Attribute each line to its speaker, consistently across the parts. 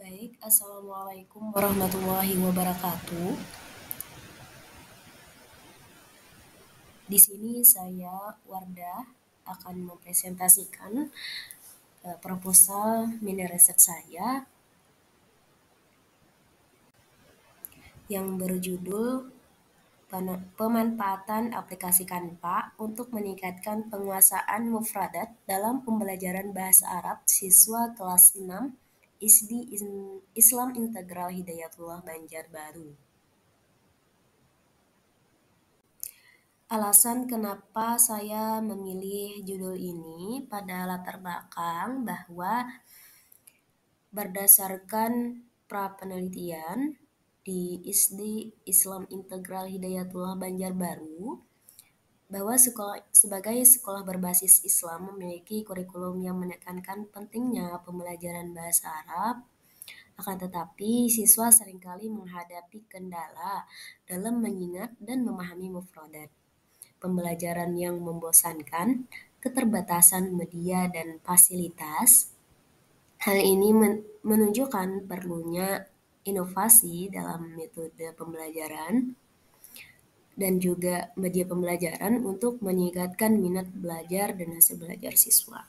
Speaker 1: Baik, Assalamualaikum warahmatullahi wabarakatuh. Di sini saya, Wardah, akan mempresentasikan proposal mini riset saya yang berjudul Pemanfaatan Aplikasi Canva untuk Meningkatkan Penguasaan Mufradat dalam Pembelajaran Bahasa Arab Siswa Kelas 6 SD Islam Integral Hidayatullah Banjarbaru. Alasan kenapa saya memilih judul ini pada latar belakang bahwa berdasarkan pra-penelitian di SD Islam Integral Hidayatullah Banjarbaru, bahwa sebagai sekolah berbasis Islam memiliki kurikulum yang menekankan pentingnya pembelajaran bahasa Arab, akan tetapi siswa seringkali menghadapi kendala dalam mengingat dan memahami mufradat. Pembelajaran yang membosankan, keterbatasan media dan fasilitas. Hal ini menunjukkan perlunya inovasi dalam metode pembelajaran dan juga media pembelajaran untuk meningkatkan minat belajar dan hasil belajar siswa.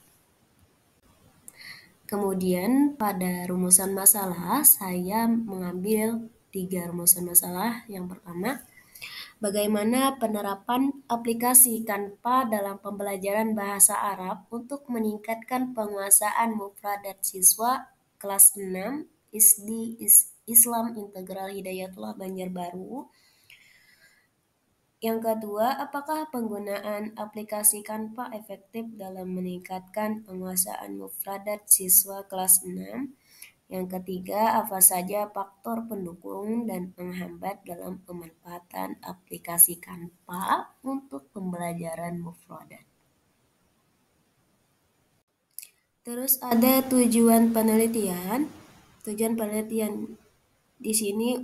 Speaker 1: Kemudian pada rumusan masalah, saya mengambil 3 rumusan masalah. Yang pertama, bagaimana penerapan aplikasi Canva dalam pembelajaran bahasa Arab untuk meningkatkan penguasaan mufradat siswa kelas 6 SD Islam Integral Hidayatullah Banjarbaru. Yang kedua, apakah penggunaan aplikasi Canva efektif dalam meningkatkan penguasaan mufradat siswa kelas 6? Yang ketiga, apa saja faktor pendukung dan penghambat dalam pemanfaatan aplikasi Canva untuk pembelajaran mufradat? Terus ada tujuan penelitian. Tujuan penelitian di sini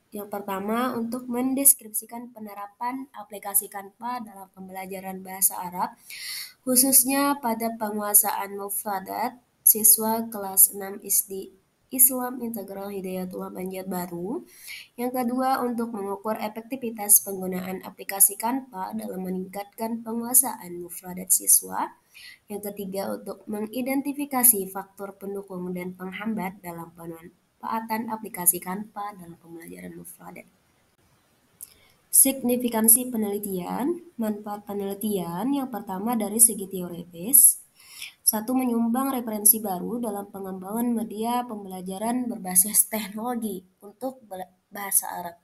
Speaker 1: yang pertama untuk mendeskripsikan penerapan aplikasi Canva dalam pembelajaran bahasa Arab, khususnya pada penguasaan mufradat siswa kelas 6 SD Islam Integral Hidayatullah Banjarbaru. Yang kedua, untuk mengukur efektivitas penggunaan aplikasi Canva dalam meningkatkan penguasaan mufradat siswa. Yang ketiga, untuk mengidentifikasi faktor pendukung dan penghambat dalam pemanfaatan aplikasi Canva dalam pembelajaran mufradat. Signifikansi penelitian, manfaat penelitian yang pertama dari segi teoritis. 1. Menyumbang referensi baru dalam pengembangan media pembelajaran berbasis teknologi untuk bahasa Arab.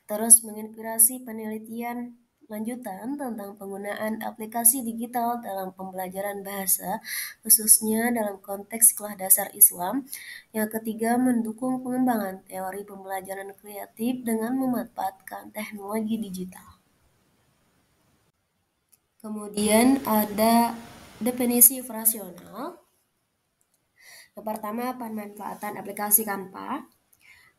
Speaker 1: Terus menginspirasi penelitian lanjutan tentang penggunaan aplikasi digital dalam pembelajaran bahasa, khususnya dalam konteks sekolah dasar Islam. Yang ketiga, mendukung pengembangan teori pembelajaran kreatif dengan memanfaatkan teknologi digital. Kemudian ada definisi operasional. Yang pertama, pemanfaatan aplikasi Canva.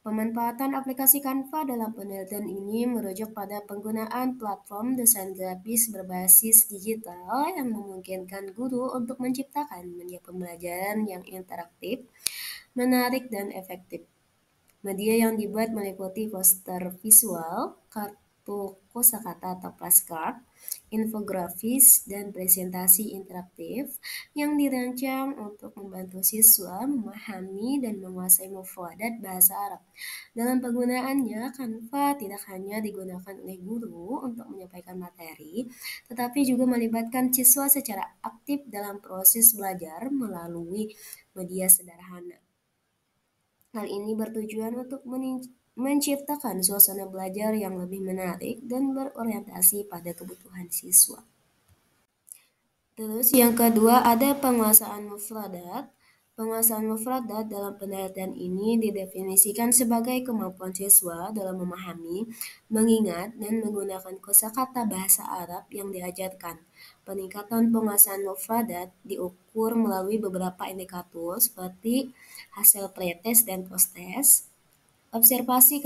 Speaker 1: Pemanfaatan aplikasi Canva dalam penelitian ini merujuk pada penggunaan platform desain grafis berbasis digital yang memungkinkan guru untuk menciptakan media pembelajaran yang interaktif, menarik, dan efektif. Media yang dibuat meliputi poster visual, kartu kosakata atau flashcard, infografis, dan presentasi interaktif yang dirancang untuk membantu siswa memahami dan menguasai mufradat bahasa Arab. Dalam penggunaannya, Canva tidak hanya digunakan oleh guru untuk menyampaikan materi, tetapi juga melibatkan siswa secara aktif dalam proses belajar melalui media sederhana. Hal ini bertujuan untuk menciptakan suasana belajar yang lebih menarik dan berorientasi pada kebutuhan siswa. Terus yang kedua ada penguasaan mufradat. Penguasaan mufradat dalam penelitian ini didefinisikan sebagai kemampuan siswa dalam memahami, mengingat, dan menggunakan kosakata bahasa Arab yang diajarkan. Peningkatan penguasaan mufradat diukur melalui beberapa indikator seperti hasil pretest dan posttest, observasi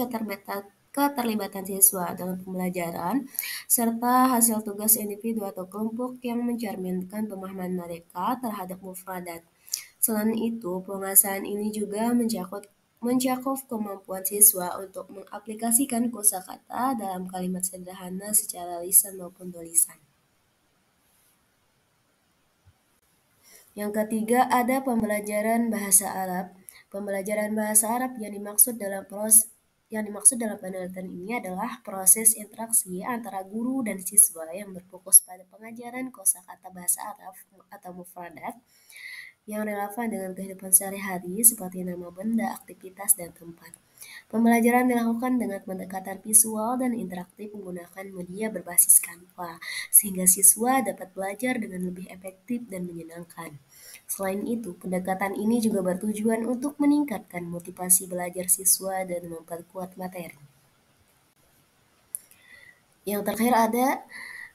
Speaker 1: keterlibatan siswa dalam pembelajaran, serta hasil tugas individu atau kelompok yang mencerminkan pemahaman mereka terhadap mufradat. Selain itu, penguasaan ini juga mencakup kemampuan siswa untuk mengaplikasikan kosakata dalam kalimat sederhana secara lisan maupun tulisan. Yang ketiga, ada pembelajaran bahasa Arab. Pembelajaran bahasa Arab yang dimaksud dalam penelitian ini adalah proses interaksi antara guru dan siswa yang berfokus pada pengajaran kosakata bahasa Arab atau mufradat yang relevan dengan kehidupan sehari-hari seperti nama benda, aktivitas, dan tempat. Pembelajaran dilakukan dengan pendekatan visual dan interaktif menggunakan media berbasis Canva, sehingga siswa dapat belajar dengan lebih efektif dan menyenangkan. Selain itu, pendekatan ini juga bertujuan untuk meningkatkan motivasi belajar siswa dan memperkuat materi. Yang terakhir ada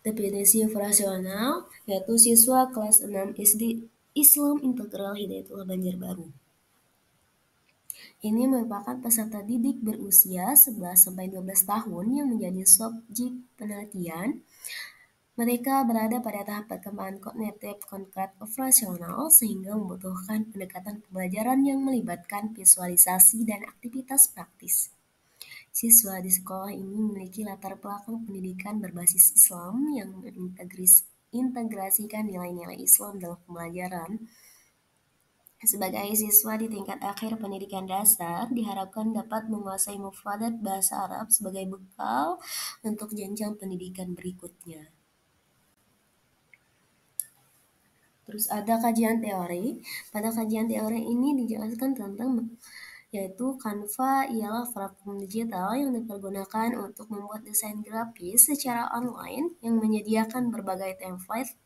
Speaker 1: definisi operasional, yaitu siswa kelas 6 SD Islam Integral Hidayatullah Banjarbaru. Ini merupakan peserta didik berusia 11-12 tahun yang menjadi subjek penelitian. Mereka berada pada tahap perkembangan kognitif konkret operasional sehingga membutuhkan pendekatan pembelajaran yang melibatkan visualisasi dan aktivitas praktis. Siswa di sekolah ini memiliki latar belakang pendidikan berbasis Islam yang mengintegrasikan nilai-nilai Islam dalam pembelajaran. Sebagai siswa di tingkat akhir pendidikan dasar, diharapkan dapat menguasai mufradat bahasa Arab sebagai bekal untuk jenjang pendidikan berikutnya. Terus ada kajian teori. Pada kajian teori ini dijelaskan tentang yaitu Canva ialah platform digital yang dipergunakan untuk membuat desain grafis secara online yang menyediakan berbagai template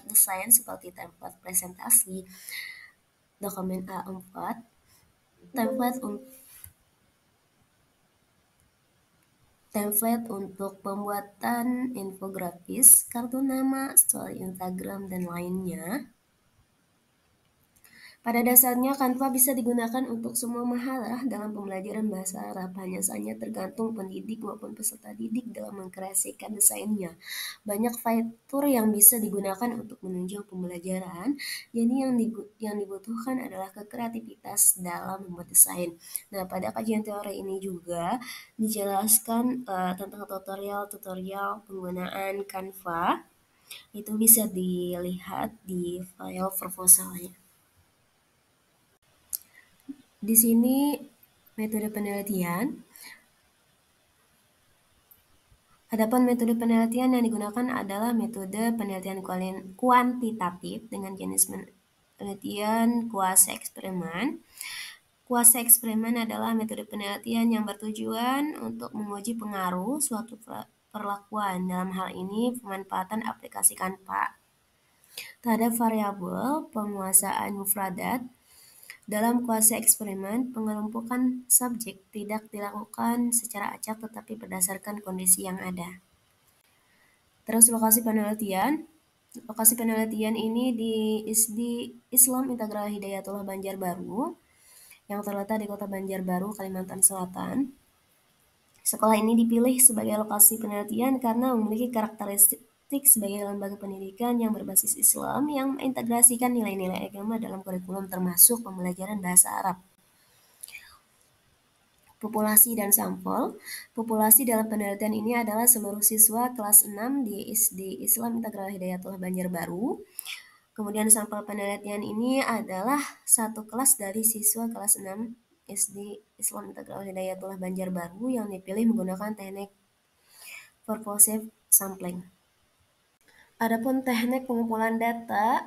Speaker 1: desain seperti template presentasi, dokumen A4, template untuk pembuatan infografis, kartu nama, story Instagram, dan lainnya. Pada dasarnya, Canva bisa digunakan untuk semua mahalah dalam pembelajaran bahasa Arab, hanya saja tergantung pendidik maupun peserta didik dalam mengkreasikan desainnya. Banyak fitur yang bisa digunakan untuk menunjang pembelajaran, jadi yang dibutuhkan adalah kreativitas dalam membuat desain. Nah, pada kajian teori ini juga dijelaskan tentang tutorial penggunaan Canva. Itu bisa dilihat di file proposalnya. Di sini metode penelitian. Adapun metode penelitian yang digunakan adalah metode penelitian kuantitatif dengan jenis penelitian kuasi eksperimen. Kuasi eksperimen adalah metode penelitian yang bertujuan untuk menguji pengaruh suatu perlakuan, dalam hal ini pemanfaatan aplikasi Canva terhadap variabel penguasaan mufradat. Dalam kuasi eksperimen, pengelompokan subjek tidak dilakukan secara acak tetapi berdasarkan kondisi yang ada. Terus lokasi penelitian. Lokasi penelitian ini di ISD Islam Integral Hidayatullah Banjarbaru yang terletak di Kota Banjarbaru, Kalimantan Selatan. Sekolah ini dipilih sebagai lokasi penelitian karena memiliki karakteristik sebagai lembaga pendidikan yang berbasis Islam yang mengintegrasikan nilai-nilai agama dalam kurikulum termasuk pembelajaran bahasa Arab. Populasi dan sampel. Populasi dalam penelitian ini adalah seluruh siswa kelas 6 di SD Islam Integral Hidayatullah Banjarbaru. Kemudian sampel penelitian ini adalah satu kelas dari siswa kelas 6 SD Islam Integral Hidayatullah Banjarbaru yang dipilih menggunakan teknik purposive sampling. Adapun teknik pengumpulan data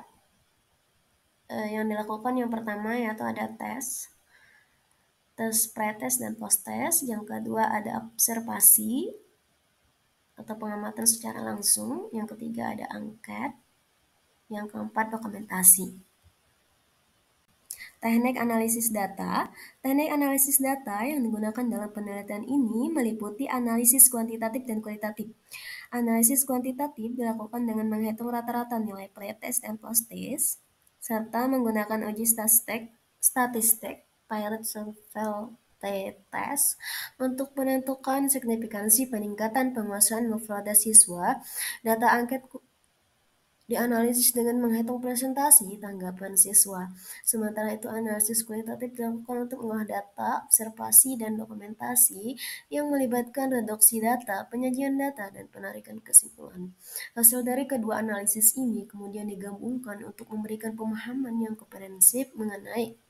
Speaker 1: yang dilakukan yang pertama yaitu ada tes pretest dan post-test. Yang kedua ada observasi atau pengamatan secara langsung. Yang ketiga ada angket. Yang keempat dokumentasi. Teknik analisis data. Teknik analisis data yang digunakan dalam penelitian ini meliputi analisis kuantitatif dan kualitatif. Analisis kuantitatif dilakukan dengan menghitung rata-rata nilai pretest dan post-test, serta menggunakan uji statistik Pilot Sample T-test untuk menentukan signifikansi peningkatan penguasaan mufradat siswa. dianalisis dengan menghitung presentasi tanggapan siswa. Sementara itu, analisis kualitatif dilakukan untuk mengolah data, observasi, dan dokumentasi yang melibatkan reduksi data, penyajian data, dan penarikan kesimpulan. Hasil dari kedua analisis ini kemudian digabungkan untuk memberikan pemahaman yang komprehensif mengenai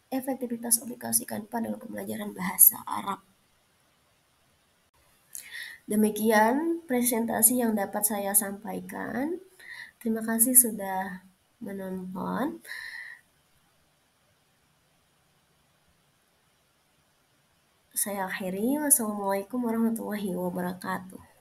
Speaker 1: efektivitas aplikasi Canva dalam pembelajaran bahasa Arab. Demikian presentasi yang dapat saya sampaikan. Terima kasih sudah menonton. Saya akhiri. Wassalamualaikum warahmatullahi wabarakatuh.